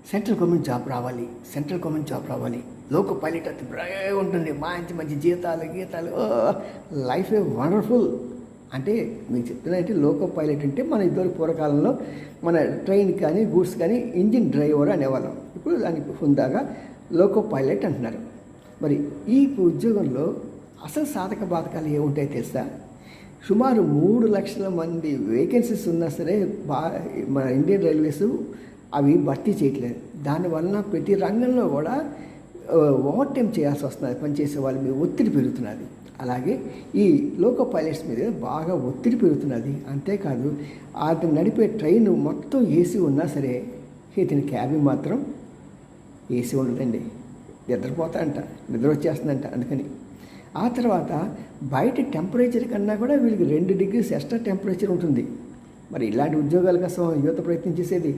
Central government job రావాలి, central government job రావాలి, loco pilot అది బ్రహ్మాండంగా ఉంటుంది, మంచి మంచి జీతాలు గీతాలు, లైఫ్ ఏ వండర్ఫుల్. అంటే మీకు చెప్తున్నట్టు లోకో పైలట్ అంటే మన ఇద్దరు పూర్వకాలంలో మన ట్రైన్ కానీ గూడ్స్ కానీ ఇంజిన్ డ్రైవర్ అనేవాళ్ళం. ఇప్పుడు దానికి హుందాగా లోకో పైలట్ అంటున్నారు. మరి ఈ ఉద్యోగంలో అసలు సాధక బాధకాలు ఏముంటాయో తెలుసా? సుమారు 3 లక్షల మంది వేకెన్సీస్ ఉన్నా సరే మన ఇండియన్ రైల్వేస్ అవి భర్తీ చేయట్లేదు. దానివలన ప్రతి రంగంలో కూడా ఓవర్ టైం చేయాల్సి వస్తున్నది. పనిచేసే వాళ్ళ మీద ఒత్తిడి పెరుగుతున్నది. అలాగే ఈ లోకో పైలట్స్ మీద బాగా ఒత్తిడి పెరుగుతున్నది. అంతేకాదు అతను నడిపే ట్రైన్ మొత్తం ఏసీ ఉన్నా సరే ఇతని క్యాబిన్ మాత్రం ఏసీ ఉండదండి. నిద్రపోతాడంట, నిద్ర వచ్చేస్తుందంట. అందుకని ఆ తర్వాత బయట టెంపరేచర్ కన్నా కూడా వీళ్ళకి 2 డిగ్రీస్ ఎక్స్ట్రా టెంపరేచర్ ఉంటుంది. మరి ఇలాంటి ఉద్యోగాల కోసం యువత ప్రయత్నం చేసేది